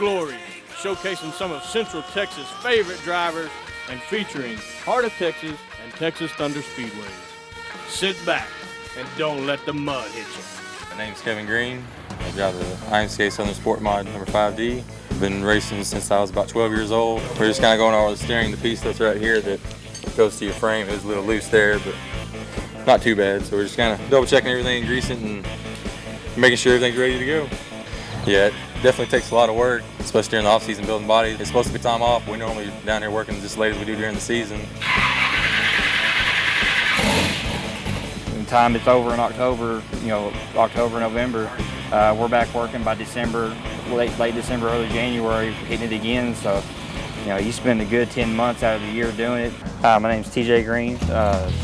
Glory, showcasing some of Central Texas' favorite drivers and featuring Heart of Texas and Texas Thunder Speedways. Sit back and don't let the mud hit you. My name's Kevin Green. I drive the IMCA Southern Sport Mod number 5D. I've been racing since I was about 12 years old. We're just kind of going over the steering, the piece that's right here that goes to your frame. It was a little loose there, but not too bad. So we're just kind of double checking everything, greasing and making sure everything's ready to go. Yeah, it definitely takes a lot of work, especially during the off season building bodies. It's supposed to be time off. We're normally down here working just as late as we do during the season. The time it's over in October, October, November, we're back working by December, late December, early January, hitting it again. So, you spend a good 10 months out of the year doing it. My name's TJ Green,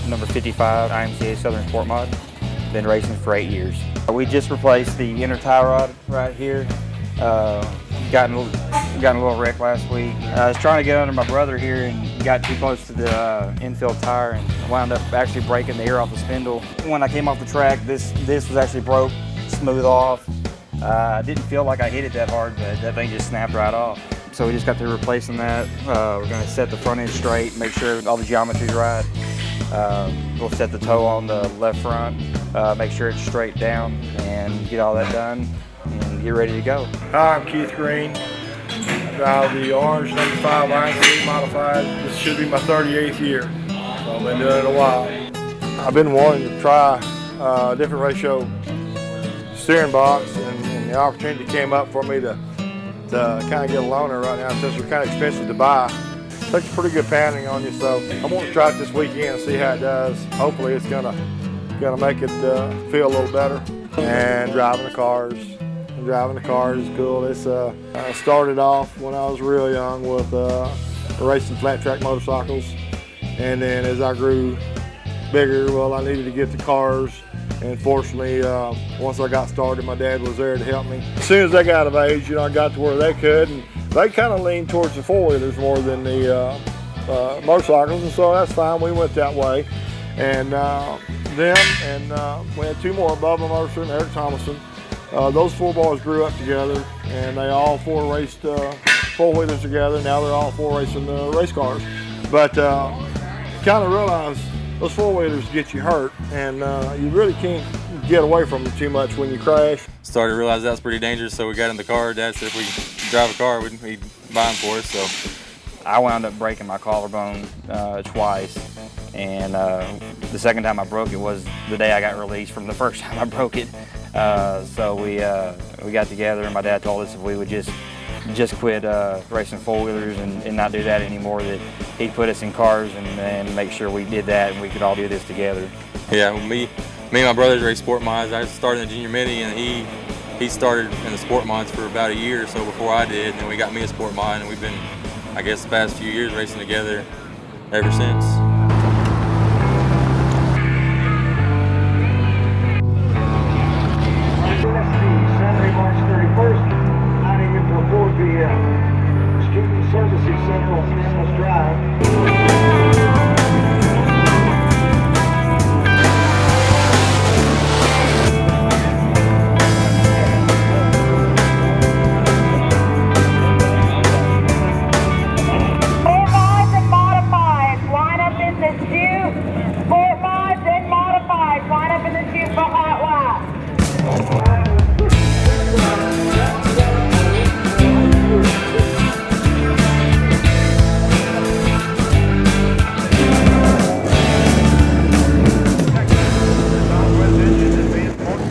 number 55, IMCA Southern Sport Mod. Been racing for 8 years. We just replaced the inner tie rod right here. Got in a little wreck last week. I was trying to get under my brother here and got too close to the infield tire and wound up actually breaking the air off the spindle. When I came off the track, this was actually broke, smooth off. I didn't feel like I hit it that hard, but that thing just snapped right off. So we just got through replacing that. We're going to set the front end straight, make sure all the geometry's right. We'll set the toe on the left front, make sure it's straight down, and get all that done and get ready to go. Hi, I'm Keith Green. I drive the orange number 5 IMCA modified. This should be my 38th year, so I've been doing it a while. I've been wanting to try a different ratio steering box, and the opportunity came up for me to kind of get a loaner right now since they're kind of expensive to buy. It takes a pretty good pounding on you, so I want to try it this weekend and see how it does. Hopefully it's gonna make it feel a little better. And driving the cars is cool. It's I started off when I was real young with racing flat track motorcycles, and then as I grew bigger, well, I needed to get the cars. And fortunately, once I got started, my dad was there to help me. As soon as they got of age, I got to where they could, and they kind of leaned towards the four-wheelers more than the motorcycles, and so that's fine. We went that way. And we had two more, Bubba Mercer and Eric Thomason. Those four boys grew up together, and they all four raced four-wheelers together. Now they're all four racing race cars. But kind of realized those four-wheelers get you hurt, and you really can't get away from them too much when you crash. Started to realize that's pretty dangerous, so we got in the car. Dad said if we drive a car, he'd buy them for us. So I wound up breaking my collarbone twice, and the second time I broke it was the day I got released from the first time I broke it. So we got together, and my dad told us if we would just quit racing four-wheelers and not do that anymore, that he'd put us in cars and make sure we did that and we could all do this together. Yeah, me and my brothers race sport mods. I started in the junior mini, and he started in the sport mods for about a year or so before I did, and then we got me a sport mod, and we've been, I guess, the past few years racing together ever since. Saturday, March 31st, 9 a.m. to 4 p.m. Student Services Center on Stanley's Drive.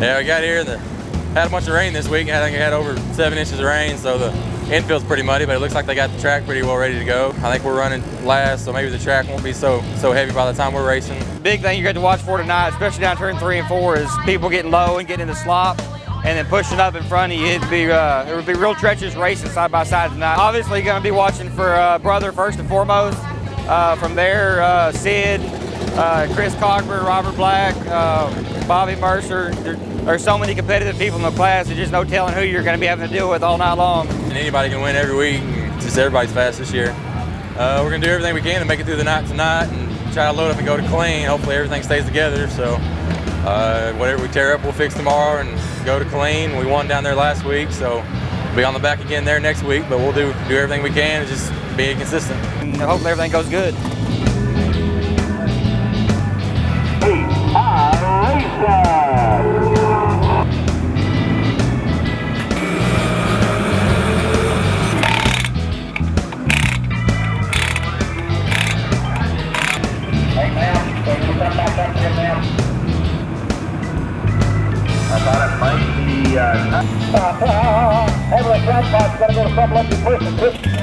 Yeah, we got here, had a bunch of rain this week. I think it had over 7 inches of rain, so the infield's pretty muddy, but it looks like they got the track pretty well ready to go. I think we're running last, so maybe the track won't be so heavy by the time we're racing. Big thing you got to watch for tonight, especially down turn 3 and 4, is people getting low and getting in the slop and then pushing up in front of you. It would be real treacherous racing side by side tonight. Obviously going to be watching for brother first and foremost. From there, Sid, Chris Cockburn, Robert Black, Bobby Mercer. There's so many competitive people in the class, there's just no telling who you're going to be having to deal with all night long. And anybody can win every week. It's just everybody's fast this year. We're going to do everything we can to make it through the night tonight and try to load up and go to clean. Hopefully everything stays together. So whatever we tear up, we'll fix tomorrow and go to clean. We won down there last week, so be on the back again there next week, but we'll do everything we can and just be consistent. And hopefully everything goes good. Everett Jackpot's got to go to some lucky person.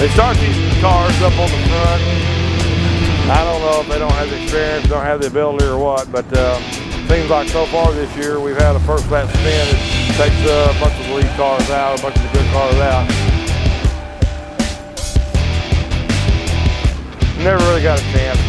They start these cars up on the front. I don't know if they don't have the experience, don't have the ability or what, but seems like so far this year we've had a first lap spin that takes a bunch of the lead cars out, a bunch of the good cars out. Never really got a chance.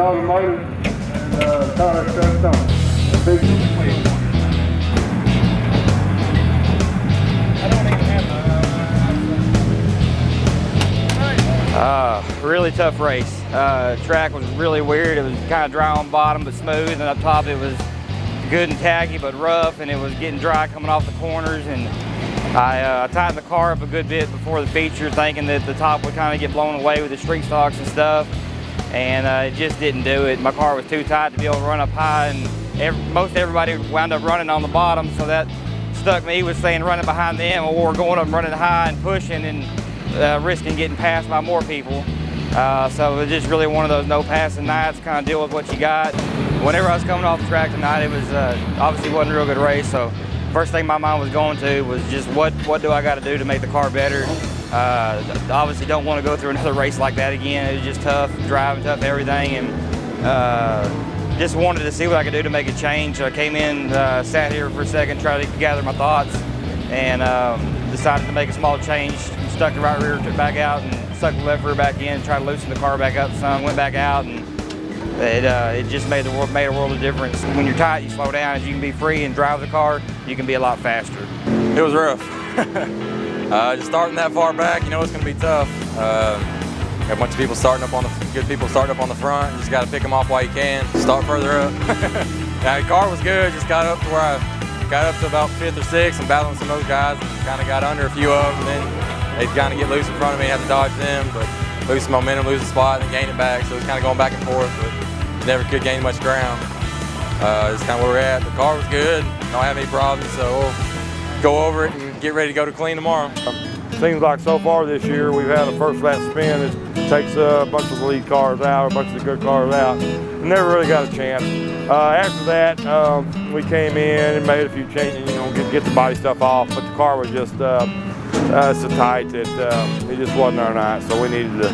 Automotive and Tyler Stone. Big Really tough race. Track was really weird. It was kind of dry on bottom but smooth, and up top it was good and tacky but rough, and it was getting dry coming off the corners. And I tightened the car up a good bit before the feature, thinking that the top would kind of get blown away with the street stocks and stuff, and it just didn't do it. My car was too tight to be able to run up high, and most everybody wound up running on the bottom, so that stuck me with saying running behind them or going up and running high and pushing and risking getting passed by more people. So it was just really one of those no passing nights, kind of deal with what you got. Whenever I was coming off the track tonight, it was obviously wasn't a real good race, so first thing my mind was going to was just what do I got to do to make the car better. Obviously don't want to go through another race like that again. It was just tough driving, tough everything, and just wanted to see what I could do to make a change. So I came in, sat here for a second, tried to gather my thoughts, and decided to make a small change. Stuck the right rear back out and stuck the left rear back in, tried to loosen the car back up some, went back out, and it just made a world of difference. When you're tight, you slow down. As you can be free and drive the car, you can be a lot faster. It was rough. Just starting that far back, you know it's going to be tough. Got a bunch of people starting up on good people starting up on the front. You just got to pick them off while you can. Start further up. Yeah, the car was good. Just got up to where got up to about 5th or 6th and battling some of those guys, and kind of got under a few of them, and then they'd kind of get loose in front of me, had to dodge them, but lose some momentum, lose the spot, and then gain it back. So it was kind of going back and forth, but never could gain much ground. It's kind of where we're at. The car was good, don't have any problems, so we'll go over it and get ready to go to clean tomorrow. Seems like so far this year we've had a first lap spin that takes a bunch of the lead cars out, a bunch of the good cars out. Never really got a chance. After that, we came in and made a few changes, you know, get the body stuff off, but the car was just so tight that it just wasn't our night. So we needed to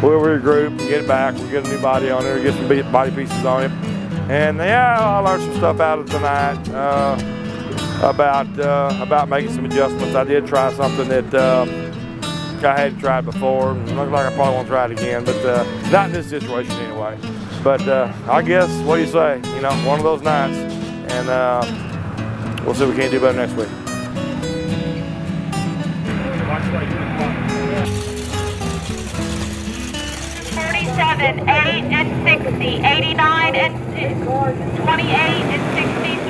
we'll regroup, get it back, we'll get a new body on it, get some body pieces on it. And yeah, I learned some stuff out of tonight about making some adjustments. I did try something that I hadn't tried before. Looks like I probably won't try it again, but not in this situation anyway. But I guess, what do you say? You know, one of those nights, and we'll see if we can't do better next week. 47, 8 and 60, 89 and 6, 28 and 60.